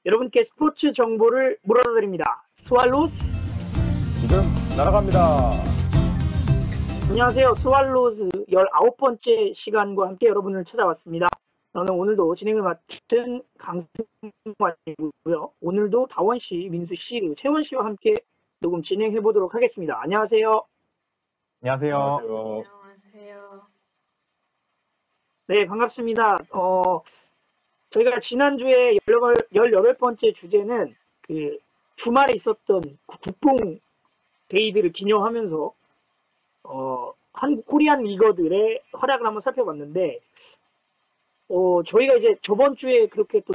여러분께 스포츠 정보를 물어드립니다. 스왈로스 지금 날아갑니다. 안녕하세요. 스왈로스 19번째 시간과 함께 여러분을 찾아왔습니다. 저는 오늘도 진행을 맡은 강승관이고요. 오늘도 다원 씨, 민수 씨, 그리고 채원 씨와 함께 녹음 진행해 보도록 하겠습니다. 안녕하세요. 안녕하세요. 안녕하세요. 네, 반갑습니다. 저희가 지난주에 18번째 주제는 그 주말에 있었던 국뽕 데이들을 기념하면서 한국 코리안 리거들의 활약을 한번 살펴봤는데 저희가 이제 저번 주에 그렇게 또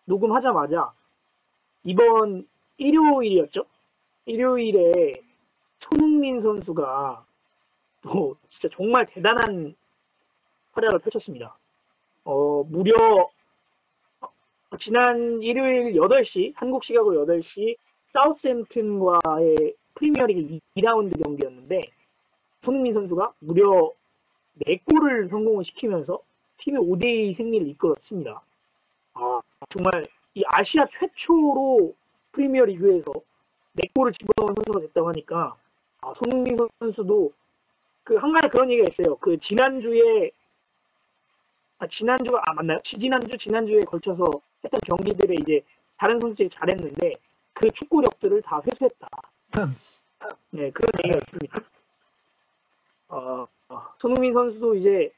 녹음하자마자 이번 일요일이었죠? 일요일에 손흥민 선수가 또 진짜 정말 대단한 활약을 펼쳤습니다. 무려 지난 일요일 8시, 한국 시각으로 8시 사우스햄튼과의 프리미어리그 2라운드 경기였는데 손흥민 선수가 무려 4골을 성공을 시키면서 팀의 5대2 승리를 이끌었습니다. 정말 이 아시아 최초로 프리미어리그에서 4골을 집어넣은 선수가 됐다고 하니까 손흥민 선수도 한 가지 그런 얘기가 있어요. 지난주에 걸쳐서 했던 경기들에 이제 다른 선수들이 잘했는데 그 축구력들을 다 회수했다. 네, 그런 얘기가 있습니다. 손흥민 선수도 이제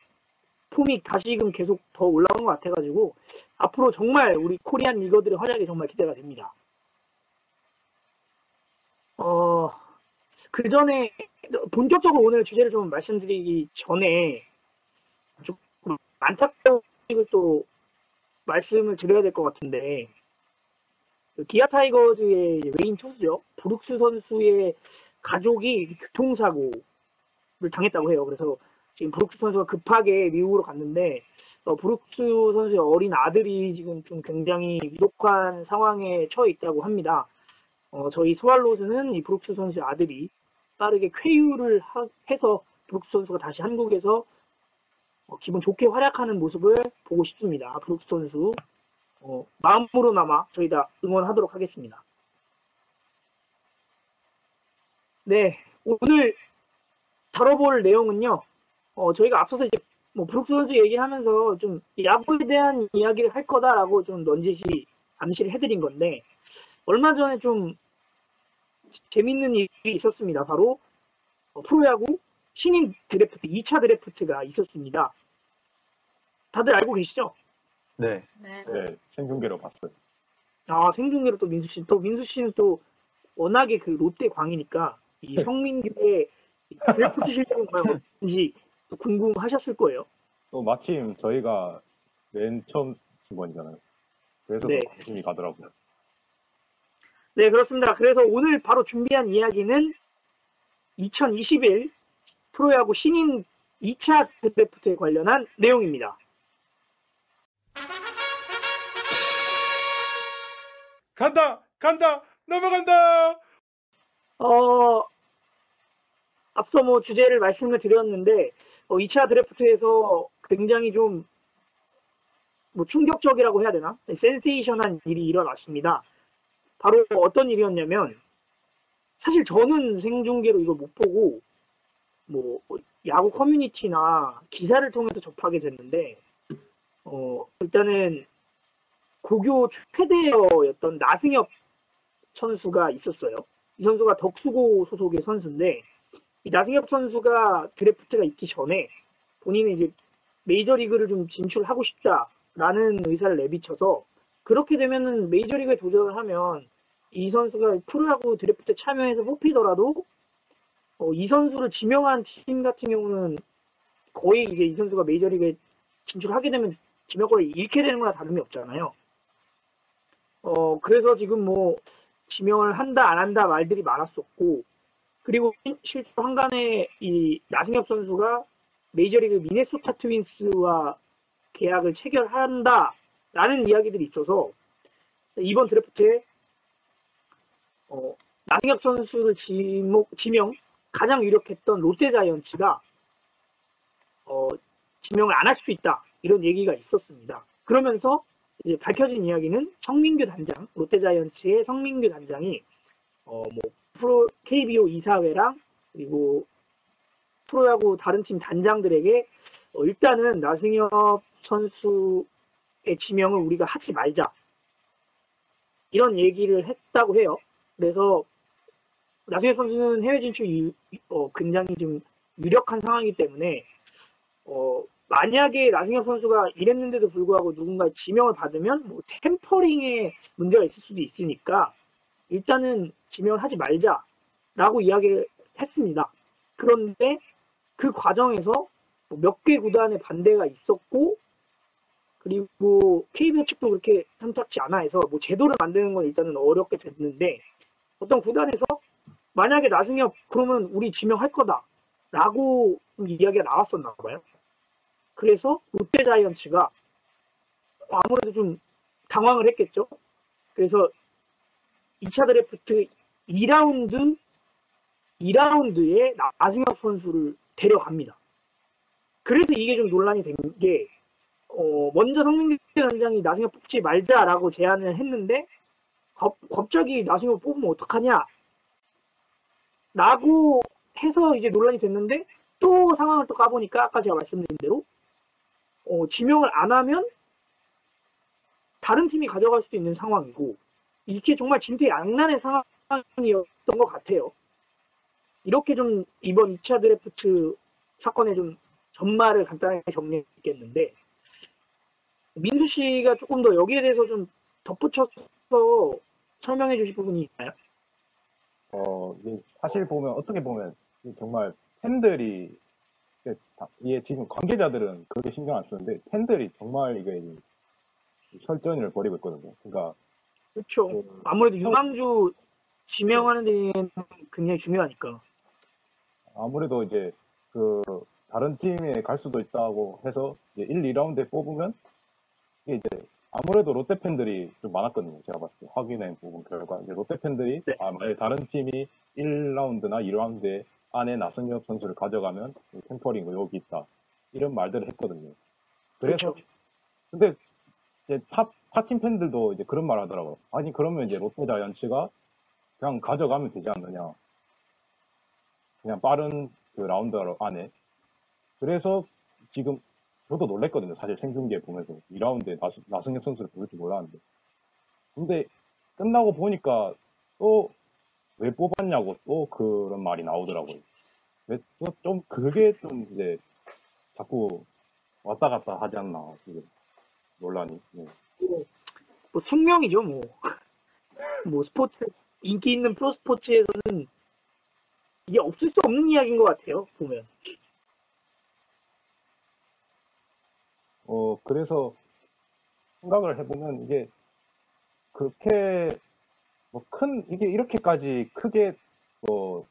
폼이 다시금 계속 더 올라온 것 같아가지고 앞으로 정말 우리 코리안 리거들의 활약이 정말 기대가 됩니다. 그 전에 본격적으로 오늘 주제를 좀 말씀드리기 전에 좀 안타까운 소식을 또 말씀을 드려야 될 것 같은데 기아 타이거즈의 메인 투수죠. 브룩스 선수의 가족이 교통사고를 당했다고 해요. 그래서 지금 브룩스 선수가 급하게 미국으로 갔는데 브룩스 선수의 어린 아들이 지금 좀 굉장히 위독한 상황에 처해 있다고 합니다. 저희 스왈로즈는 이 브룩스 선수의 아들이 빠르게 쾌유를 해서 브룩스 선수가 다시 한국에서 기분 좋게 활약하는 모습을 보고 싶습니다. 브룩스 선수 마음으로나마 저희 다 응원하도록 하겠습니다. 네, 오늘 다뤄볼 내용은요. 저희가 앞서서 이제 브룩스 선수 얘기하면서 좀 야구에 대한 이야기를 할 거다라고 좀 넌지시 암시를 해드린 건데 얼마 전에 좀 재밌는 일이 있었습니다. 바로 프로야구 신인 드래프트 2차 드래프트가 있었습니다. 다들 알고 계시죠? 네. 네. 생중계로 봤어요. 생중계로 또 민수 씨는 또 워낙에 그 롯데 광이니까 이 성민규의 드래프트 실력은 과연 어떤지 궁금하셨을 거예요. 또 마침 저희가 맨 처음 순번이잖아요. 그래서 네. 관심이 가더라고요. 네, 그렇습니다. 그래서 오늘 바로 준비한 이야기는 2021 프로야구 신인 2차 드래프트에 관련한 내용입니다. 간다! 넘어간다! 앞서 주제를 말씀을 드렸는데 2차 드래프트에서 굉장히 좀 충격적이라고 해야 되나? 센세이션한 일이 일어났습니다. 바로 어떤 일이었냐면 사실 저는 생중계로 이걸 못 보고 야구 커뮤니티나 기사를 통해서 접하게 됐는데 일단은 고교 최대여였던 나승엽 선수가 있었어요. 이 선수가 덕수고 소속의 선수인데 이 나승엽 선수가 드래프트가 있기 전에 본인은 이제 메이저리그를 좀 진출하고 싶다라는 의사를 내비쳐서 그렇게 되면은 메이저리그에 도전을 하면 이 선수가 프로야구 드래프트에 참여해서 뽑히더라도 이 선수를 지명한 팀 같은 경우는 거의 이제 이 선수가 메이저리그에 진출하게 되면 지명권을 잃게 되는 거나 다름이 없잖아요. 그래서 지금 지명을 한다 안 한다 말들이 많았었고 그리고 실제로 한간에 이 나승엽 선수가 메이저리그 미네소타 트윈스와 계약을 체결한다라는 이야기들이 있어서 이번 드래프트에 나승엽 선수를 지명 가장 유력했던 롯데자이언츠가 지명을 안 할 수 있다 이런 얘기가 있었습니다. 그러면서 이제 밝혀진 이야기는 성민규 단장, 롯데자이언츠의 성민규 단장이 프로 KBO 이사회랑 그리고 프로야구 다른 팀 단장들에게 일단은 나승엽 선수의 지명을 우리가 하지 말자 이런 얘기를 했다고 해요. 그래서 나승엽 선수는 해외 진출이 굉장히 좀 유력한 상황이기 때문에 만약에 나승엽 선수가 이랬는데도 불구하고 누군가의 지명을 받으면 뭐 템퍼링에 문제가 있을 수도 있으니까 일단은 지명을 하지 말자라고 이야기를 했습니다. 그런데 그 과정에서 몇 개 구단의 반대가 있었고 그리고 KBO 측도 그렇게 탐탁치 않아 해서 뭐 제도를 만드는 건 일단은 어렵게 됐는데 어떤 구단에서 만약에 나승엽 그러면 우리 지명할 거다 라고 이야기가 나왔었나 봐요. 그래서 롯데자이언츠가 아무래도 좀 당황을 했겠죠. 그래서 2차 드래프트 2라운드에 나승엽 선수를 데려갑니다. 그래서 이게 좀 논란이 된 게 먼저 성민규 단장이 나승엽 뽑지 말자라고 제안을 했는데 갑자기 나승엽 뽑으면 어떡하냐 라고 해서 이제 논란이 됐는데 또 상황을 또 까보니까 아까 제가 말씀드린 대로 지명을 안 하면 다른 팀이 가져갈 수도 있는 상황이고 이게 정말 진퇴양난의 상황이었던 것 같아요. 이렇게 좀 이번 2차 드래프트 사건의 좀 전말을 간단하게 정리했겠는데 민수 씨가 조금 더 여기에 대해서 좀 덧붙여서 설명해 주실 부분이 있나요? 이게 사실 보면, 어떻게 보면, 정말 팬들이, 이게 지금 관계자들은 그렇게 신경 안 쓰는데, 팬들이 정말 이게 설전을 벌이고 있거든요. 그러니까, 그렇죠. 아무래도 유망주 지명하는 데는 굉장히 중요하니까. 아무래도 이제, 다른 팀에 갈 수도 있다고 해서, 이제 1, 2라운드에 뽑으면, 이게 이제, 아무래도 롯데 팬들이 좀 많았거든요. 제가 봤을 때. 확인해 보본 결과. 이제 롯데 팬들이, 네. 만약에 다른 팀이 1라운드나 2라운드 안에 나승엽 선수를 가져가면, 템퍼링 의혹이 있다. 이런 말들을 했거든요. 그래서, 그렇죠. 근데, 이제 타팀 팬들도 이제 그런 말 하더라고요. 아니, 그러면 이제 롯데 자이언츠가 그냥 가져가면 되지 않느냐. 그냥 빠른 그 라운드 안에. 그래서 지금 저도 놀랬거든요. 사실 생중계 보면서 2라운드에 나승엽 선수를 부를 줄 몰랐는데. 근데 끝나고 보니까 또 왜 뽑았냐고 또 그런 말이 나오더라고요. 근데 또 좀 그게 좀 이제 자꾸 왔다 갔다 하지 않나 지금 논란이. 네. 뭐 숙명이죠, 뭐. 뭐 스포츠 인기 있는 프로 스포츠에서는 이게 없을 수 없는 이야기인 것 같아요. 보면. 그래서 생각을 해보면 이게 그렇게 뭐 이게 이렇게까지 크게 뭐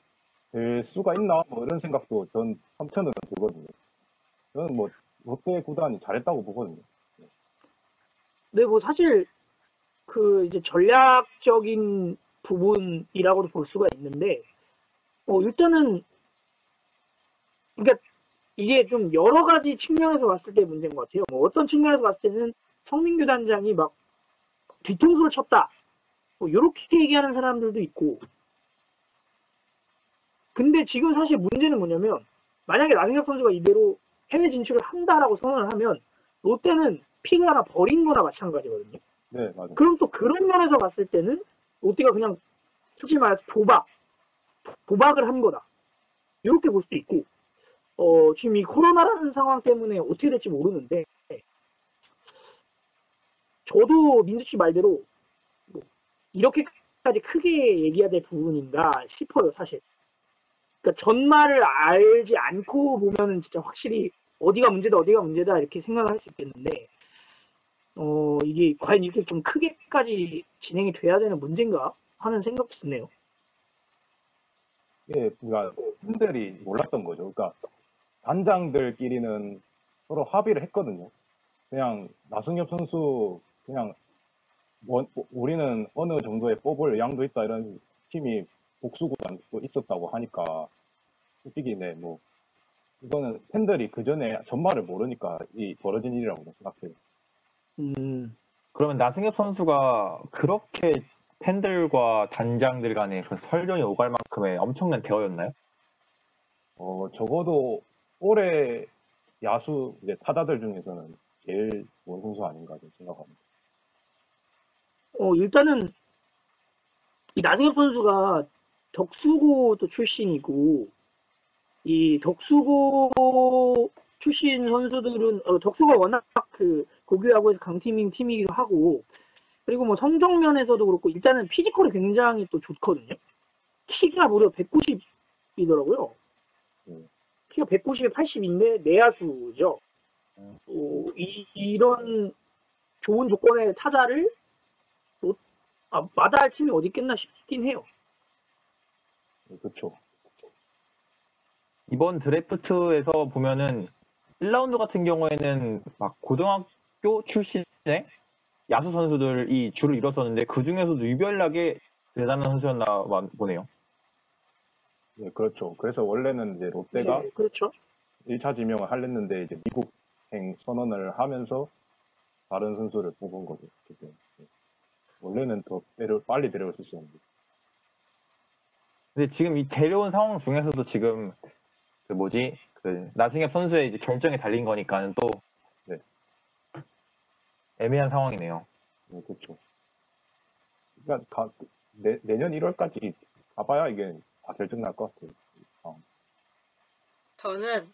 될 수가 있나 뭐 이런 생각도 전 한편으로는 들거든요. 저는 뭐 롯데 구단이 잘했다고 보거든요. 근데 뭐 사실 그 이제 전략적인 부분이라고도 볼 수가 있는데 일단은 그러니까 이게 좀 여러 가지 측면에서 봤을 때 문제인 것 같아요. 뭐 어떤 측면에서 봤을 때는 성민규 단장이 막 뒤통수를 쳤다. 뭐 이렇게 얘기하는 사람들도 있고. 근데 지금 사실 문제는 뭐냐면 만약에 나승엽 선수가 이대로 해외 진출을 한다라고 선언을 하면 롯데는 픽을 하나 버린 거나 마찬가지거든요. 네, 맞아요. 그럼 또 그런 면에서 봤을 때는 롯데가 그냥 솔직히 말해서 도박을 한 거다. 이렇게 볼 수도 있고 지금 이 코로나라는 상황 때문에 어떻게 될지 모르는데 저도 민수 씨 말대로 뭐 이렇게까지 크게 얘기해야 될 부분인가 싶어요, 사실. 그러니까 전말을 알지 않고 보면은 진짜 확실히 어디가 문제다 이렇게 생각을 할 수 있겠는데 이게 과연 이렇게 좀 크게까지 진행이 돼야 되는 문제인가 하는 생각도 드네요. 예, 그러니까 팬들이 몰랐던 거죠. 그러니까 단장들끼리는 서로 합의를 했거든요. 그냥 나승엽 선수 그냥 우리는 어느 정도에 뽑을 의향도 있다 이런 팀이 복수구단도 있었다고 하니까 솔직히 네, 뭐 이거는 팬들이 그 전에 전말을 모르니까 이 벌어진 일이라고 생각해요. 그러면 나승엽 선수가 그렇게 팬들과 단장들 간에 그 설전이 오갈 만큼의 엄청난 대화였나요? 적어도 올해 야수 이제 타자들 중에서는 제일 좋은 선수 아닌가 좀 생각합니다. 일단은 이 나승엽 선수가 덕수고도 출신이고, 이 덕수고 출신 선수들은 덕수가 워낙 그 고교야구에서 강팀인 팀이기도 하고, 그리고 뭐 성적 면에서도 그렇고 일단은 피지컬이 굉장히 또 좋거든요. 키가 무려 190이더라고요. 키가 190에 80인데 내야수죠. 이런 좋은 조건의 타자를 마다할 팀이 어디 있겠나 싶긴 해요. 그렇죠. 이번 드래프트에서 보면은 1라운드 같은 경우에는 막 고등학교 출신의 야수 선수들이 줄을 이뤘었는데 그 중에서도 유별나게 대단한 선수였나 보네요. 네, 그렇죠. 그래서 원래는 이제 롯데가 네, 그렇죠. 1차 지명을 하려는데 이제 미국행 선언을 하면서 다른 선수를 뽑은 거죠. 그때. 원래는 더 빨리 데려올 수 있었는데. 근데 지금 이 데려온 상황 중에서도 지금 나승엽 선수의 이제 결정에 달린 거니까는 또 네. 애매한 상황이네요. 네, 그렇죠. 그러니까 내년 1월까지 가봐야 이게 다 결정 날 것 같아요. 저는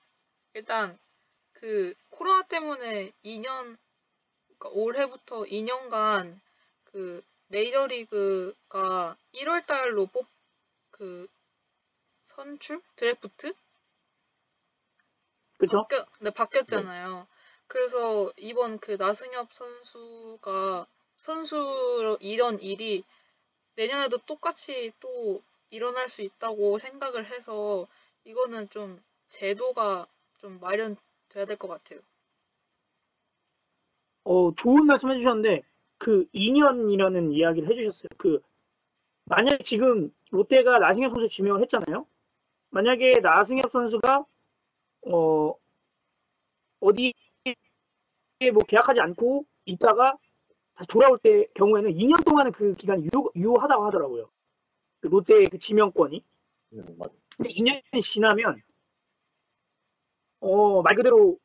일단 그 코로나 때문에 2년, 그러니까 올해부터 2년간 그 메이저리그가 1월 달로 그 선출? 드래프트? 그렇죠. 바뀌었잖아요. 그래서 이번 그 나승엽 선수가 선수로 이런 일이 내년에도 똑같이 또 일어날 수 있다고 생각을 해서 이거는 좀 제도가 좀 마련돼야 될 것 같아요. 좋은 말씀 해주셨는데, 그 2년이라는 이야기를 해주셨어요. 만약에 지금 롯데가 나승엽 선수 지명을 했잖아요. 만약에 나승엽 선수가, 어디에 뭐 계약하지 않고 있다가 다시 돌아올 때 경우에는 2년 동안은 그 기간이 유효하다고 하더라고요. 그 롯데의 그 지명권이. 맞아요. 근데 2년이 지나면, 말 그대로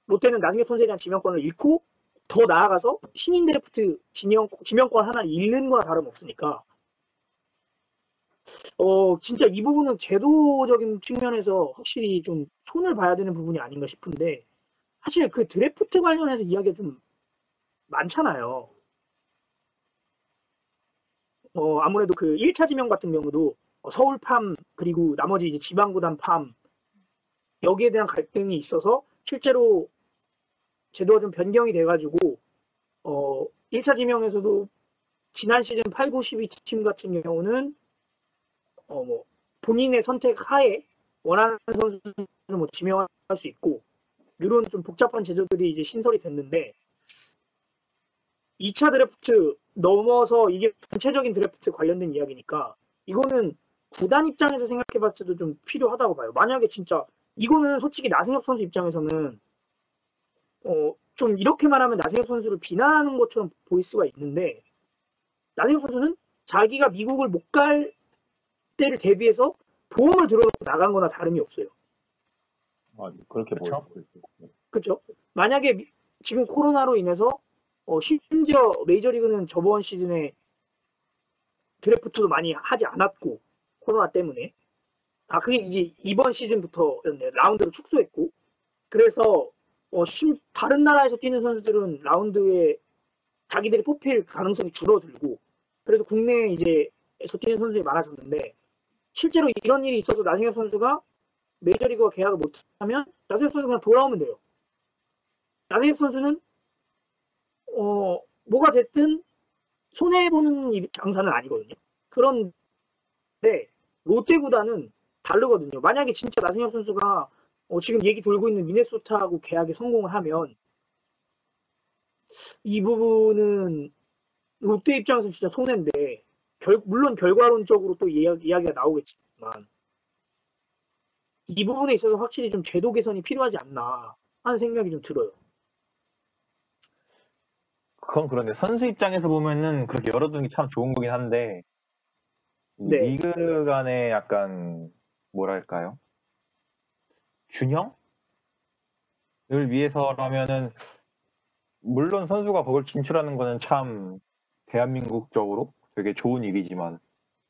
롯데는 나승엽 선수에 대한 지명권을 잃고 더 나아가서 신인 드래프트 지명권 하나 잃는 거나 다름없으니까 진짜 이 부분은 제도적인 측면에서 확실히 좀 손을 봐야 되는 부분이 아닌가 싶은데 사실 그 드래프트 관련해서 이야기가 좀 많잖아요. 아무래도 그 1차 지명 같은 경우도 서울팜 그리고 나머지 이제 지방구단 팜 여기에 대한 갈등이 있어서 실제로 제도가 좀 변경이 돼가지고 1차 지명에서도 지난 시즌 8, 9, 12팀 같은 경우는 뭐 본인의 선택 하에 원하는 선수를 뭐 지명할 수 있고 이런 좀 복잡한 제도들이 이제 신설이 됐는데 2차 드래프트 넘어서 이게 전체적인 드래프트 관련된 이야기니까 이거는 구단 입장에서 생각해봤을 때도 좀 필요하다고 봐요. 만약에 진짜 이거는 솔직히 나승엽 선수 입장에서는 좀 이렇게 말하면 나승엽 선수를 비난하는 것처럼 보일 수가 있는데 나승엽 선수는 자기가 미국을 못 갈 때를 대비해서 보험을 들어놓고 나간 거나 다름이 없어요. 그렇게 그렇죠? 보여요. 그렇죠? 만약에 지금 코로나로 인해서 심지어 메이저리그는 저번 시즌에 드래프트도 많이 하지 않았고 코로나 때문에 그게 이제 이번 시즌부터였네요. 라운드를 축소했고 그래서 다른 나라에서 뛰는 선수들은 라운드에 자기들이 뽑힐 가능성이 줄어들고 그래서 국내에 이제 에서 뛰는 선수들이 많아졌는데 실제로 이런 일이 있어서 나승엽 선수가 메이저리그와 계약을 못하면 나승엽 선수가 그냥 돌아오면 돼요. 나승엽 선수는 뭐가 됐든 손해보는 장사는 아니거든요. 그런데 롯데보다는 다르거든요. 만약에 진짜 나승엽 선수가 지금 얘기 돌고 있는 미네소타하고 계약에 성공을 하면 이 부분은 롯데 입장에서 진짜 손해인데 물론 결과론적으로 또 이야기가 나오겠지만 이 부분에 있어서 확실히 좀 제도 개선이 필요하지 않나 하는 생각이 좀 들어요. 그건 그런데 선수 입장에서 보면은 그렇게 열어두는 게 참 좋은 거긴 한데 이 네. 리그 간의 약간 뭐랄까요? 균형을 위해서라면은 물론 선수가 거길 진출하는 거는 참 대한민국적으로 되게 좋은 일이지만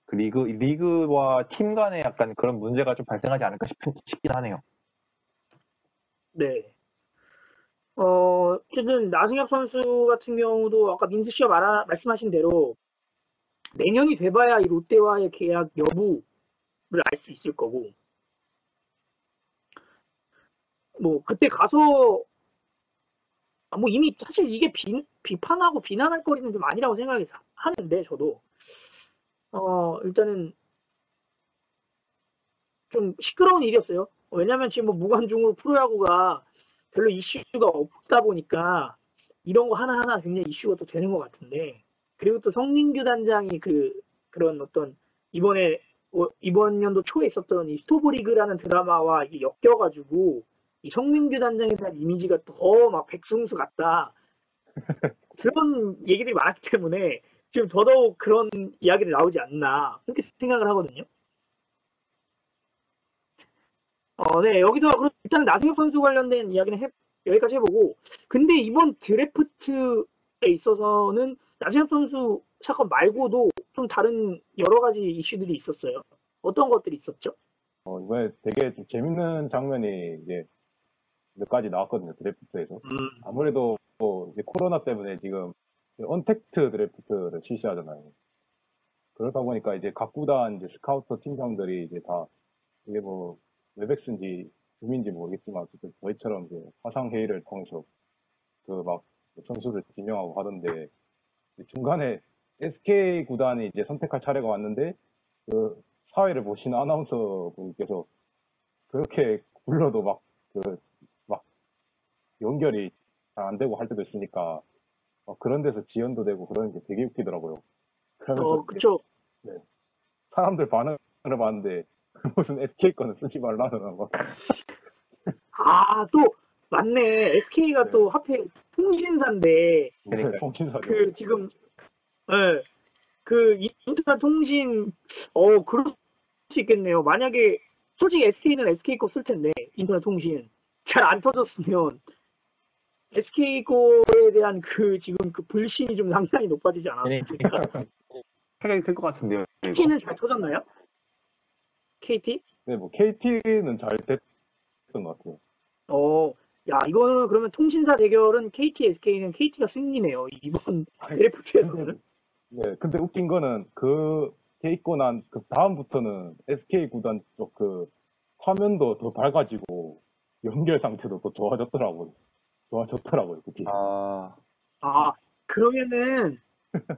그 리그와 팀 간에 약간 그런 문제가 좀 발생하지 않을까 싶긴 하네요. 네. 어쨌든 나승엽 선수 같은 경우도 아까 민수 씨가 말씀하신 대로 내년이 돼봐야 이 롯데와의 계약 여부를 알 수 있을 거고, 뭐 그때 가서 뭐 이미 사실 이게 비판하고 비난할 거리는 좀 아니라고 생각이 하는데 저도 일단은 좀 시끄러운 일이었어요. 왜냐면 지금 뭐 무관중으로 프로야구가 별로 이슈가 없다 보니까 이런 거 하나하나 굉장히 이슈가 또 되는 것 같은데, 그리고 또 성민규 단장이 그런 어떤 이번 연도 초에 있었던 이 스토브리그라는 드라마와 이게 엮여가지고 이 성민규 단장에 대한 이미지가 더 막 백승수 같다, 그런 얘기들이 많았기 때문에 지금 더더욱 그런 이야기를 나오지 않나 그렇게 생각을 하거든요. 네, 여기서 그럼 일단 나승엽 선수 관련된 이야기는 여기까지 해보고, 근데 이번 드래프트에 있어서는 나승엽 선수 사건 말고도 좀 다른 여러 가지 이슈들이 있었어요. 어떤 것들이 있었죠? 이번에 되게 좀 재밌는 장면이 이제 몇 가지 나왔거든요, 드래프트에서. 아무래도 이제 코로나 때문에 지금 언택트 드래프트를 실시하잖아요. 그러다 보니까 이제 각 구단 이제 스카우터 팀장들이 이제 다 이게 뭐 웹엑스인지 줌인지 모르겠지만 어쨌든 저희처럼 이제 화상 회의를 통해서 그 막 선수를 지명하고 하던데, 중간에 SK 구단이 이제 선택할 차례가 왔는데 그 사회를 보시는 아나운서 분께서 그렇게 불러도 막 연결이 잘 안 되고 할 때도 있으니까 그런 데서 지연도 되고 그러는 게 되게 웃기더라고요. 그러면서 그쵸. 네, 사람들 반응을 봤는데 무슨 SK 거는 쓰지 말라는 막. 또 맞네. SK가 네. 또 하필 통신사인데 네, 통신사죠. 지금 인터넷 통신 그럴 수 있겠네요. 만약에 솔직히 SK는 SK 거 쓸 텐데 인터넷 통신 잘 안 터졌으면 SK 거에 대한 지금 불신이 좀 상당히 높아지지 않았습니까? 생각이 들 것 같은데요. 이거. KT는 잘 터졌나요? KT? 네, 뭐 KT는 잘 됐던 것 같아요. 야, 이거는 그러면 통신사 대결은 KT, SK는 KT가 승리네요. 이번 드래프트에서는. 네, 근데 웃긴 거는 그 돼 있고 난 그 다음부터는 SK 구단 쪽 그 화면도 더 밝아지고 연결 상태도 더 좋아졌더라고요. 그게. 그러면은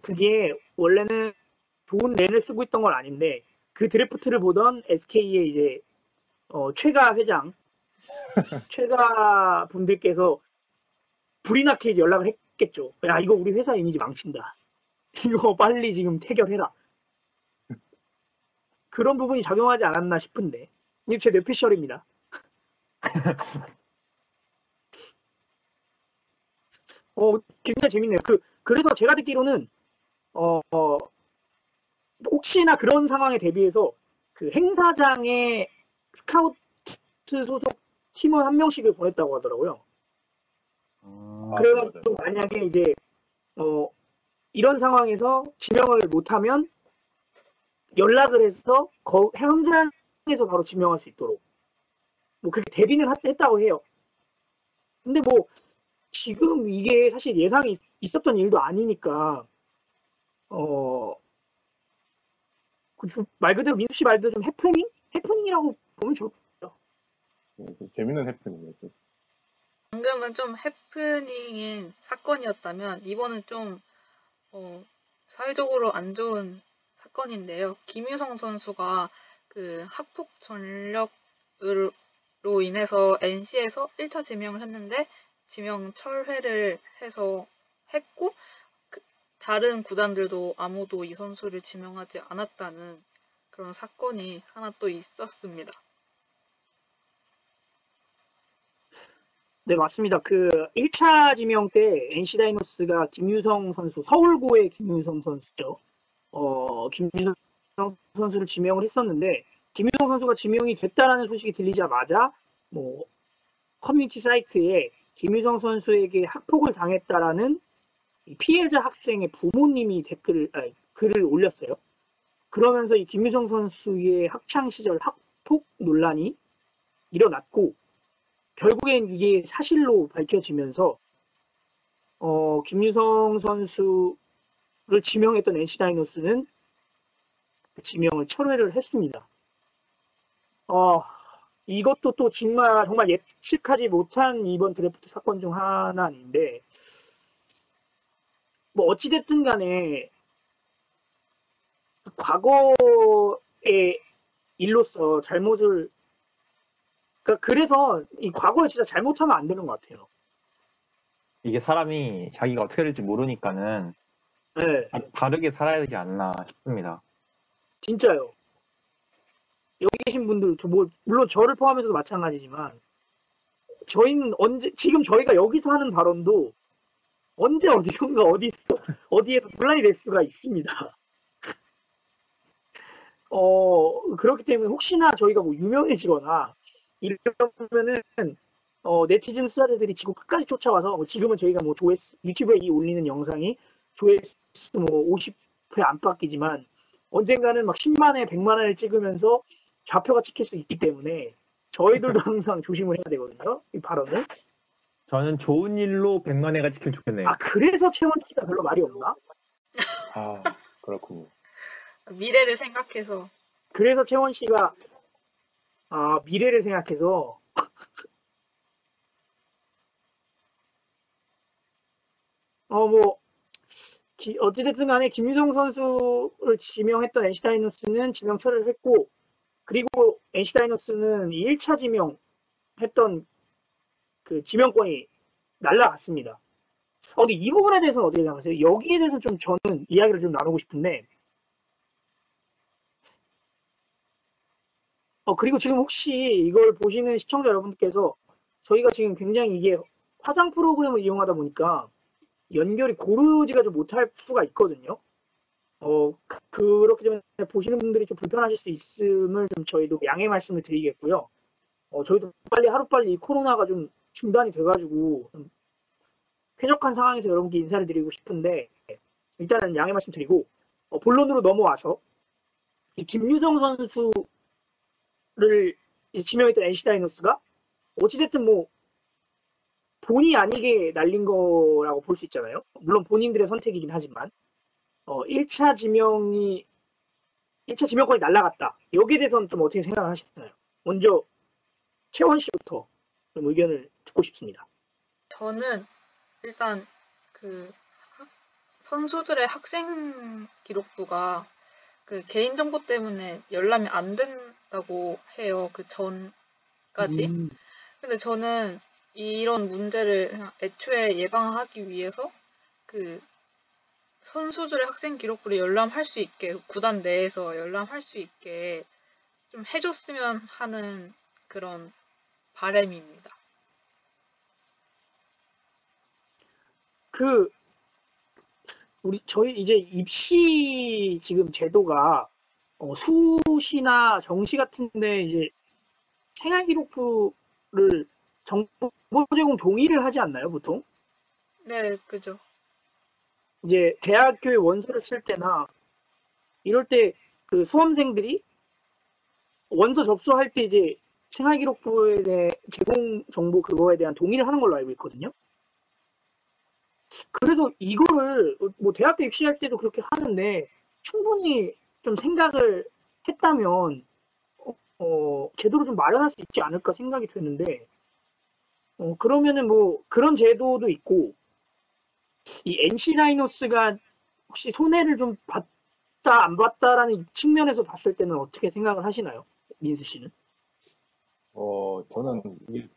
그게 원래는 좋은 렌을 쓰고 있던 건 아닌데 그 드래프트를 보던 SK의 이제 최가 회장, 최가 분들께서 불이 나게 연락을 했겠죠. 야, 이거 우리 회사 이미지 망친다. 이거 빨리 지금 해결해라. 그런 부분이 작용하지 않았나 싶은데. 이게 제 뇌피셜입니다. 굉장히 재밌네요. 그래서 제가 듣기로는, 혹시나 그런 상황에 대비해서 그 행사장에 스카우트 소속 팀원 한 명씩을 보냈다고 하더라고요. 그래가지고 만약에 이제, 이런 상황에서 지명을 못하면 연락을 해서 현장에서 바로 지명할 수 있도록 뭐 그렇게 대비는 했다고 해요. 근데 뭐 지금 이게 사실 예상이 있었던 일도 아니니까 말 그대로 민수 씨 말대로 좀 해프닝이라고 보면 좋을 것 같아요. 재밌는 해프닝이었죠. 방금은 좀 해프닝인 사건이었다면 이번은 좀 사회적으로 안 좋은 사건인데요. 김유성 선수가 그 학폭 전력으로 인해서 NC에서 1차 지명을 했는데 지명 철회를 했고 다른 구단들도 아무도 이 선수를 지명하지 않았다는 그런 사건이 하나 또 있었습니다. 네, 맞습니다. 그 1차 지명 때 NC 다이노스가 김유성 선수, 서울고의 김유성 선수죠. 김유성 선수를 지명을 했었는데, 김유성 선수가 지명이 됐다라는 소식이 들리자마자, 뭐, 커뮤니티 사이트에 김유성 선수에게 학폭을 당했다라는 이 피해자 학생의 부모님이 글을 올렸어요. 그러면서 이 김유성 선수의 학창 시절 학폭 논란이 일어났고, 결국엔 이게 사실로 밝혀지면서 김유성 선수를 지명했던 NC 다이노스는 그 지명을 철회를 했습니다. 이것도 또 정말 예측하지 못한 이번 드래프트 사건 중 하나인데, 뭐 어찌됐든 간에 과거의 일로서 잘못을, 그래서 이 과거에 진짜 잘못하면 안 되는 것 같아요. 이게 사람이 자기가 어떻게 될지 모르니까는 네, 다르게 살아야 되지 않나 싶습니다. 진짜요. 여기 계신 분들, 물론 저를 포함해서도 마찬가지지만, 저희는 지금 저희가 여기서 하는 발언도 언제 어디선가 어디에서 논란이 될 수가 있습니다. 그렇기 때문에 혹시나 저희가 뭐 유명해지거나 이러면은, 네티즌 수사대들이 지구 끝까지 쫓아와서, 지금은 저희가 뭐 유튜브에 올리는 영상이 조회수 뭐 50회 안팎이지만, 언젠가는 막 10만회, 100만회를 찍으면서 좌표가 찍힐 수 있기 때문에, 저희들도 항상 조심을 해야 되거든요, 이 발언을. 저는 좋은 일로 100만 회가 찍히면 좋겠네요. 그래서 채원 씨가 별로 말이 없나? 그렇군요. 미래를 생각해서. 그래서 채원 씨가, 미래를 생각해서, 어찌됐든 간에 김유성 선수를 지명했던 NC 다이노스는 지명 철회를 했고, 그리고 NC 다이노스는 1차 지명했던 그 지명권이 날라갔습니다. 근데 이 부분에 대해서는 어떻게 생각하세요? 여기에 대해서 좀 저는 이야기를 좀 나누고 싶은데, 그리고 지금 혹시 이걸 보시는 시청자 여러분께서 저희가 지금 굉장히 이게 화상 프로그램을 이용하다 보니까 연결이 고르지가 좀 못할 수가 있거든요. 그렇기 때문에 보시는 분들이 좀 불편하실 수 있음을 좀 저희도 양해 말씀을 드리겠고요. 저희도 하루빨리 이 코로나가 좀 중단이 돼가지고 좀 쾌적한 상황에서 여러분께 인사를 드리고 싶은데, 일단은 양해 말씀 드리고, 본론으로 넘어와서 이 김유성 선수를 지명했던 NC 다이노스가 어찌됐든 뭐 본의 아니게 날린 거라고 볼 수 있잖아요. 물론 본인들의 선택이긴 하지만 1차 지명권이 날라갔다. 여기에 대해서는 좀 어떻게 생각하시나요? 먼저 채원 씨부터 좀 의견을 듣고 싶습니다. 저는 일단 그 선수들의 학생 기록부가 그 개인정보 때문에 열람이 안 된다고 해요. 그 전까지. 근데 저는 이런 문제를 그냥 애초에 예방하기 위해서 그 선수들의 학생 기록부를 열람할 수 있게, 구단 내에서 열람할 수 있게 좀 해줬으면 하는 그런 바람입니다. 저희 이제 입시 지금 제도가 수시나 정시 같은데 이제 생활 기록부를 정보 제공 동의를 하지 않나요, 보통? 네, 그죠. 이제 대학교에 원서를 쓸 때나 이럴 때 그 수험생들이 원서 접수할 때 이제 생활 기록부에 대해 제공 정보 그거에 대한 동의를 하는 걸로 알고 있거든요. 그래서 이거를 뭐 대학교 입시할 때도 그렇게 하는데 충분히 좀 생각을 했다면 제도를 좀 마련할 수 있지 않을까 생각이 드는데 그러면은 뭐 그런 제도도 있고 이 NC 다이노스가 혹시 손해를 좀 봤다 안 봤다라는 측면에서 봤을 때는 어떻게 생각을 하시나요, 민수 씨는? 저는 이게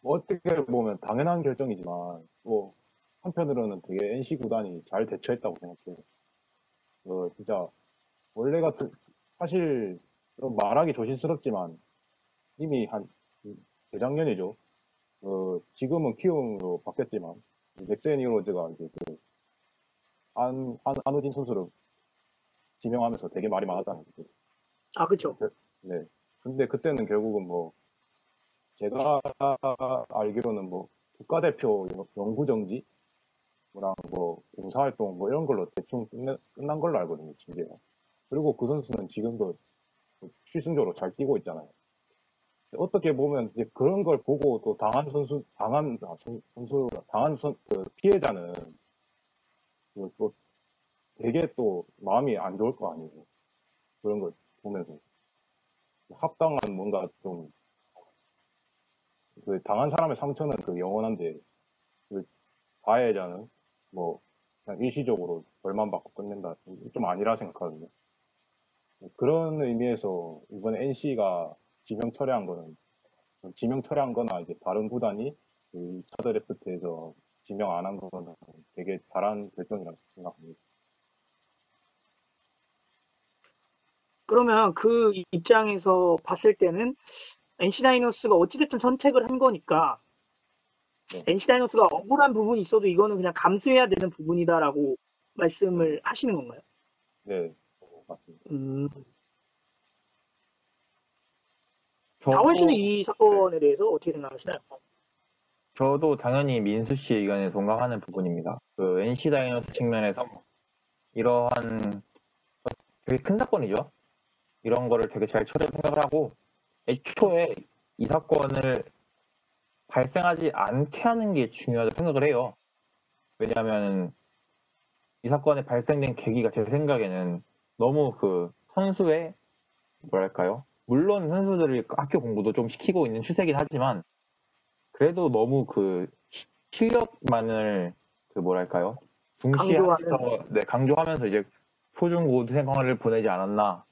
어떻게 보면 당연한 결정이지만 뭐 한편으로는 되게 NC 구단이 잘 대처했다고 생각해요. 진짜 원래 같은 사실 좀 말하기 조심스럽지만 이미 한 재작년이죠. 지금은 키움으로 바뀌었지만 넥센 히어로즈가 이제 안우진 선수를 지명하면서 되게 말이 많았잖아요. 아, 그쵸. 네. 근데 그때는 결국은 뭐 제가 알기로는 뭐 국가대표 영구 정지 뭐랑 뭐 봉사활동 뭐 이런 걸로 대충 끝난 걸로 알거든요, 지금. 그리고 그 선수는 지금도 필승적으로 잘 뛰고 있잖아요. 어떻게 보면 이제 그런 걸 보고 또 그 피해자는 또 되게 또 마음이 안 좋을 거 아니에요. 그런 걸 보면서 합당한 뭔가 좀 그 당한 사람의 상처는 그 영원한데 그 가해자는 뭐 그냥 일시적으로 벌만 받고 끝낸다 좀 아니라 생각하거든요. 그런 의미에서 이번에 NC가 지명 철회한 거나 이제 다른 구단이 그 2차 드래프트에서 지명 안 한 거는 되게 잘한 결정이라고 생각합니다. 그러면 그 입장에서 봤을 때는 NC 다이노스가 어찌됐든 선택을 한 거니까 네. NC 다이노스가 억울한 부분이 있어도 이거는 그냥 감수해야 되는 부분이다라고 말씀을 하시는 건가요? 네, 맞습니다. 다원 씨는 이 사건에 대해서 어떻게 생각하시나요? 저도 당연히 민수 씨 의견에 동감하는 부분입니다. 그 NC 다이노스 측면에서 이러한 되게 큰 사건이죠. 이런 거를 되게 잘 처리할 생각을 하고 애초에 이 사건을 발생하지 않게 하는 게 중요하다고 생각을 해요. 왜냐하면 이 사건이 발생된 계기가 제 생각에는 너무 그 선수의 뭐랄까요? 물론 선수들이 학교 공부도 좀 시키고 있는 추세긴 하지만 그래도 너무 그 실력만을 그 뭐랄까요? 중시하면서 강조하면서 이제 초중고 생활을 보내지 않았나.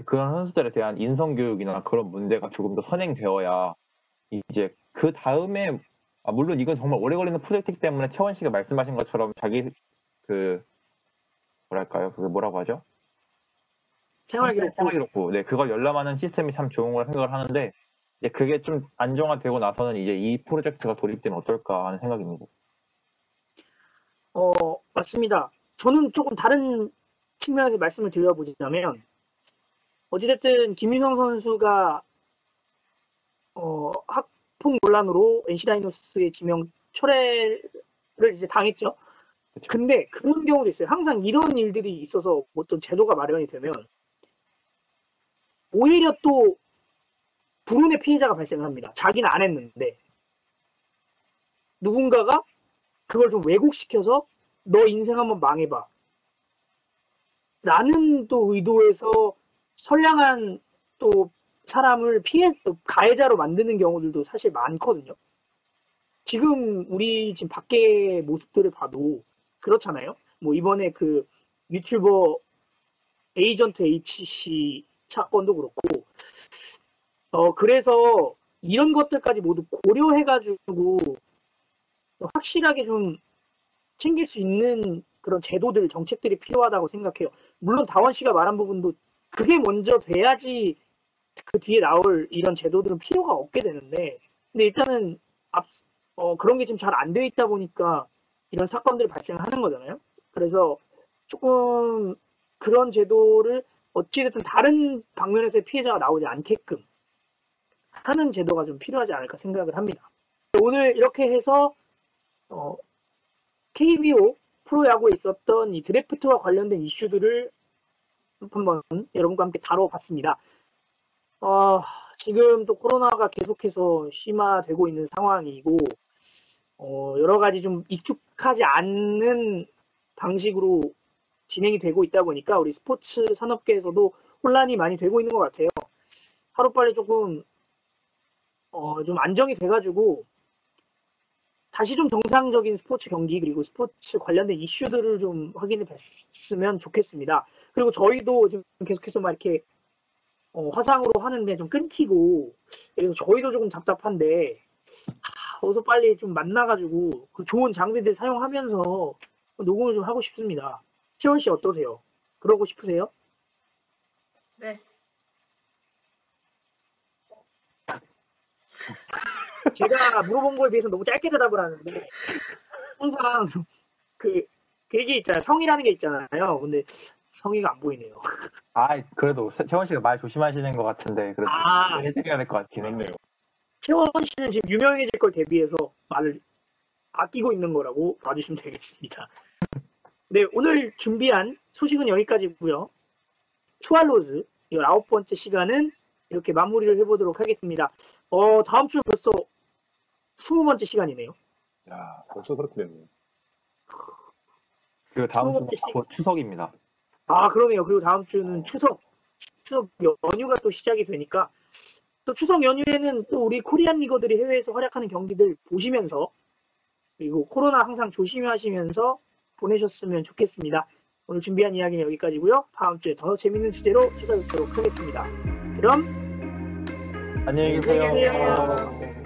그런 선수들에 대한 인성교육이나 그런 문제가 조금 더 선행되어야 이제 그 다음에 물론 이건 정말 오래 걸리는 프로젝트이기 때문에 채원 씨가 말씀하신 것처럼 자기 그 뭐랄까요? 그 뭐라고 하죠? 생활기록부. 네, 그걸 열람하는 시스템이 참 좋은 걸 생각을 하는데 이제 그게 좀 안정화되고 나서는 이제 이 프로젝트가 도입되면 어떨까 하는 생각입니다. 맞습니다. 저는 조금 다른 측면에서 말씀을 드려보자면 어찌됐든 김민성 선수가 학폭 논란으로 NC 다이노스의 지명 철회를 이제 당했죠. 그쵸. 근데 그런 경우도 있어요. 항상 이런 일들이 있어서 어떤 제도가 마련이 되면 오히려 또 불운의 피해자가 발생을 합니다. 자기는 안 했는데 누군가가 그걸 좀 왜곡시켜서 너 인생 한번 망해봐 라는 또 의도에서 선량한 또 사람을 가해자로 만드는 경우들도 사실 많거든요. 지금 우리 지금 밖의 모습들을 봐도 그렇잖아요. 뭐 이번에 그 유튜버 에이전트 HC 사건도 그렇고 그래서 이런 것들까지 모두 고려해가지고 확실하게 좀 챙길 수 있는 그런 제도들, 정책들이 필요하다고 생각해요. 물론 다원 씨가 말한 부분도 그게 먼저 돼야지 그 뒤에 나올 이런 제도들은 필요가 없게 되는데, 근데 일단은 그런 게 지금 잘 안 되어 있다 보니까 이런 사건들이 발생하는 거잖아요. 그래서 조금 그런 제도를 어찌됐든 다른 방면에서의 피해자가 나오지 않게끔 하는 제도가 좀 필요하지 않을까 생각을 합니다. 오늘 이렇게 해서 KBO 프로야구에 있었던 이 드래프트와 관련된 이슈들을 한번 여러분과 함께 다뤄봤습니다. 지금 또 코로나가 계속해서 심화되고 있는 상황이고 여러 가지 좀 익숙하지 않는 방식으로 진행이 되고 있다 보니까 우리 스포츠 산업계에서도 혼란이 많이 되고 있는 것 같아요. 하루빨리 조금 좀 안정이 돼가지고 다시 좀 정상적인 스포츠 경기 그리고 스포츠 관련된 이슈들을 좀 확인해 봤으면 좋겠습니다. 그리고 저희도 지금 계속해서 막 이렇게 화상으로 하는데 좀 끊기고 그래서 저희도 조금 답답한데 어서 빨리 좀 만나가지고 그 좋은 장비들 사용하면서 녹음을 좀 하고 싶습니다. 채원 씨 어떠세요? 그러고 싶으세요? 네. 제가 물어본 거에 비해서 너무 짧게 대답을 하는데 항상 그 얘기 있잖아요. 성이라는 게 있잖아요. 근데 성의가 안 보이네요. 그래도 채원 씨가 말 조심하시는 것 같은데 그래도 해드려야 될 것 같긴 해요. 채원 씨는 지금 유명해질 걸 대비해서 말을 아끼고 있는 거라고 봐주시면 되겠습니다. 네, 오늘 준비한 소식은 여기까지고요. 스왈로즈 19번째 시간은 이렇게 마무리를 해보도록 하겠습니다. 다음 주는 벌써 20번째 시간이네요. 야, 벌써 그렇게 됐네. 그리고 다음 주는 곧 추석입니다. 그러네요. 그리고 다음 주는 추석 연휴가 또 시작이 되니까 또 추석 연휴에는 또 우리 코리안 리거들이 해외에서 활약하는 경기들 보시면서 그리고 코로나 항상 조심하시면서 보내셨으면 좋겠습니다. 오늘 준비한 이야기는 여기까지고요. 다음 주에 더 재밌는 주제로 찾아뵙도록 하겠습니다. 그럼 안녕히 계세요. 안녕히 계세요.